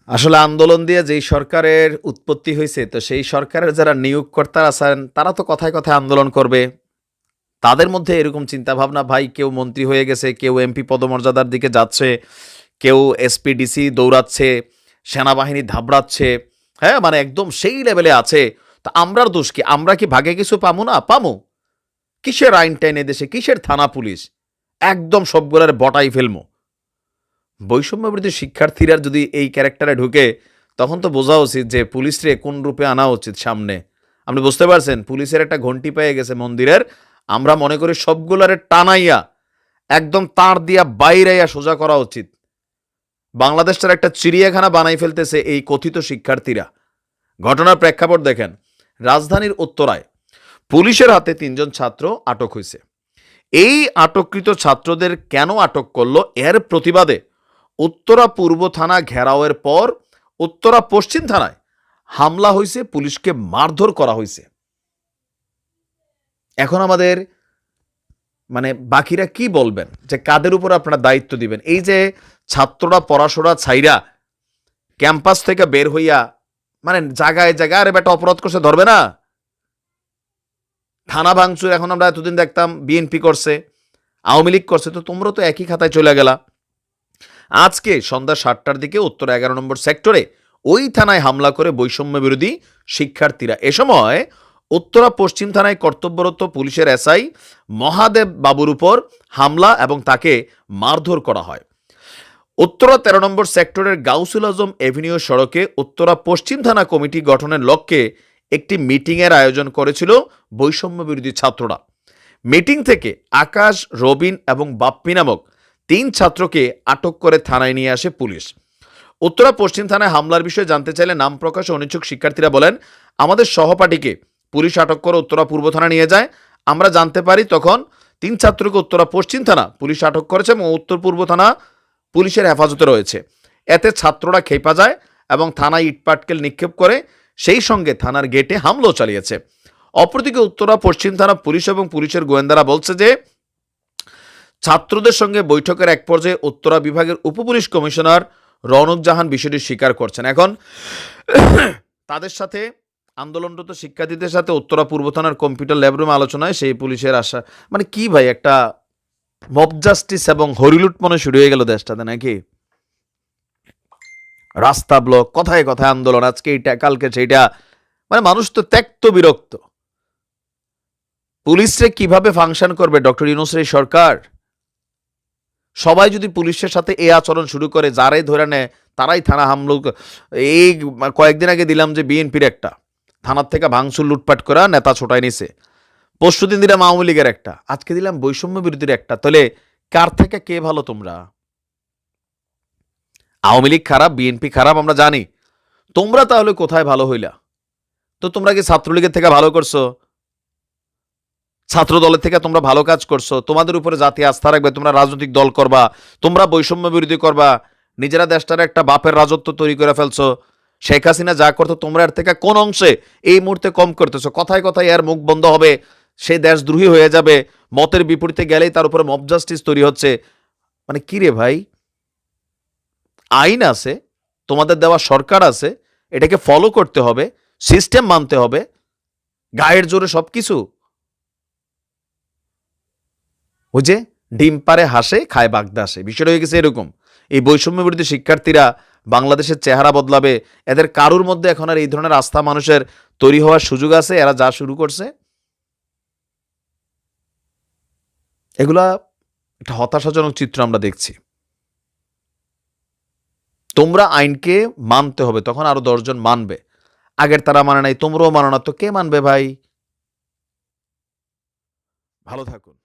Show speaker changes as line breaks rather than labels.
আসলে আন্দোলন দিয়ে যেই সরকারের উৎপত্তি হয়েছে, তো সেই সরকারের যারা নিয়োগকর্তা আছেন তারা তো কথায় কথায় আন্দোলন করবে। তাদের মধ্যে এরকম চিন্তাভাবনা, ভাই কেউ মন্ত্রী হয়ে গেছে, কেউ এমপি পদমর্যাদার দিকে যাচ্ছে, কেউ এসপিডিসি দৌড়াচ্ছে, সেনাবাহিনী ধাবড়াচ্ছে, হ্যাঁ মানে একদম সেই লেভেলে আছে। তা আমরার দোষ কি? আমরা কি ভাগে কিছু পামু না? পামু। কিসের আইন টাইন দেশে, কিসের থানা পুলিশ? একদম সবগুলার বটাই ফেলমু। বৈষম্যবৃদ্ধি শিক্ষার্থীরা যদি এই ক্যারেক্টারে ঢুকে, তখন তো বোঝা উচিত যে পুলিশরে কোন রূপে আনা উচিত সামনে। আপনি বুঝতে পারছেন, পুলিশের একটা ঘন্টি পেয়ে গেছে মন্দিরের। আমরা মনে করি সবগুলারে টানাইয়া একদম তার দিয়া বাইরাইয়া সোজা করা উচিত। বাংলাদেশটার একটা চিড়িয়াখানা বানাই ফেলতেছে এই কথিত শিক্ষার্থীরা। ঘটনার প্রেক্ষাপট দেখেন, রাজধানীর উত্তরায় পুলিশের হাতে ৩ জন ছাত্র আটক হয়েছে। এই আটককৃত ছাত্রদের কেন আটক করলো, এর প্রতিবাদে উত্তরা পূর্ব থানা ঘেরাওয়ের পর উত্তরা পশ্চিম থানায় হামলা হয়েছে, পুলিশকে মারধর করা হয়েছে। এখন আমাদের মানে বাকিরা কি বলবেন, যে কাদের উপর আপনারা দায়িত্ব দিবেন? এই যে ছাত্ররা পড়াশোনা ছাইরা ক্যাম্পাস থেকে বের হইয়া মানে জায়গায় জায়গায় আরে বেটা অপরাধ করছে, ধরবে না? থানা ভাঙচুর এখন আমরা এতদিন দেখতাম বিএনপি করছে, আওয়ামী লীগ করছে, তো তোমরা তো একই খাতায় চলে গেলা। আজকে সন্ধ্যা 7টার দিকে উত্তর 11 নম্বর সেক্টরে ওই থানায় হামলা করে বৈষম্য বিরোধী শিক্ষার্থীরা। এ সময় উত্তরা পশ্চিম থানায় কর্তব্যরত পুলিশের এসআই মহাদেব বাবুর উপর হামলা এবং তাকে মারধর করা হয়। উত্তরা 13 নম্বর সেক্টরের গাউসুল আজম এভিনিউ সড়কে উত্তরা পশ্চিম থানা কমিটি গঠনের লক্ষ্যে একটি মিটিংয়ের আয়োজন করেছিল বৈষম্য বিরোধী ছাত্ররা। মিটিং থেকে আকাশ, রবিন এবং বাপ্পি নামক 3 ছাত্রকে আটক করে থানায় নিয়ে আসে পুলিশ। উত্তরা পশ্চিম থানায় হামলার বিষয়ে জানতে চাইলে নাম প্রকাশে অনিচ্ছুক শিক্ষার্থীরা বলেন, আমাদের সহপাঠীকে পুলিশ আটক করে উত্তরা পূর্ব থানা নিয়ে যায়। আমরা জানতে পারি তখন 3 ছাত্রকে উত্তরা পশ্চিম থানা পুলিশ আটক করেছে এবং উত্তর পূর্ব থানা পুলিশের হেফাজতে রয়েছে। এতে ছাত্ররা খেপা যায় এবং থানায় ইটপাটকেল নিক্ষেপ করে, সেই সঙ্গে থানার গেটে হামলাও চালিয়েছে। অপরদিকে উত্তরা পশ্চিম থানা পুলিশ এবং পুলিশের গোয়েন্দারা বলছে যে ছাত্রদের সঙ্গে বৈঠকের এক পর্যায়ে উত্তরা বিভাগের উপপুলিশ কমিশনার রৌনক জাহান বিষয়টি স্বীকার করছেন। এখন তাদের সাথে আন্দোলনরত শিক্ষার্থীদের সাথে উত্তরা পূর্ব থানার কম্পিউটার ল্যাবরুমে আলোচনায় সেই পুলিশের আশা, মানে কি ভাই, একটা মব জাস্টিস এবং হরিলুট মনে শুরু হয়ে গেল দেশটাতে নাকি? রাস্তা ব্লক, কথায় কথায় আন্দোলন, আজকে এইটা কালকে সেইটা, মানে মানুষ তো ত্যক্ত বিরক্ত। পুলিশে কিভাবে ফাংশন করবে ডক্টর ইউনূসের এই সরকার? সবাই যদি পুলিশের সাথে এই আচরণ শুরু করে, যারাই ধরে নেয় তারাই থানা হামলা। এই কয়েকদিন আগে দিলাম যে বিএনপির একটা থানার থেকে ভাঙচুর লুটপাট করা নেতা ছোটাই নিছে, পরশুদিন দিলাম আওয়ামী লীগের একটা, আজকে দিলাম বৈষম্য বিরোধীর একটা। তাহলে কার থেকে কে ভালো? তোমরা আওয়ামী লীগ খারাপ, বিএনপি খারাপ আমরা জানি, তোমরা তাহলে কোথায় ভালো হইলা? তো তোমরা কি ছাত্রলীগের থেকে ভালো করছো? ছাত্র দলের থেকে তোমরা ভালো কাজ করছো? তোমাদের উপরে জাতি আস্থা রাখবে, তোমরা রাজনৈতিক দল করবা, তোমরা বৈষম্য বিরোধী করবা, নিজেরা দেশটার একটা বাপের রাজত্ব তৈরি করে ফেলছো। শেখ হাসিনা যা করতো তোমরা এর থেকে কোন অংশে এই মুহূর্তে কম করতেছো? কথায় কথায় এর মুখ বন্ধ হবে, সে দেশদ্রোহী হয়ে যাবে, মতের বিপরীতে গেলেই তার উপরে মব জাস্টিস তৈরি হচ্ছে। মানে কি রে ভাই? আইন আছে, তোমাদের দেওয়া সরকার আছে, এটাকে ফলো করতে হবে, সিস্টেম মানতে হবে, গায়ের জোরে সবকিছু। ওই যে ডিম পারে হাসে, খায় বাগদাসে, বিষয়টা হয়ে গেছে এরকম। এই বৈষম্য বিরোধী শিক্ষার্থীরা বাংলাদেশের চেহারা বদলাবে, এদের কারুর মধ্যে এখন আর এই ধরনের আস্থা মানুষের তৈরি হওয়ার সুযোগ আছে? এরা যা শুরু করছে, এগুলা একটা হতাশাজনক চিত্র আমরা দেখছি। তোমরা আইনকে মানতে হবে, তখন আরো 10 জন মানবে। আগের তারা মানে নাই, তোমরাও মানো না, তো কে মানবে ভাই? ভালো থাকুন।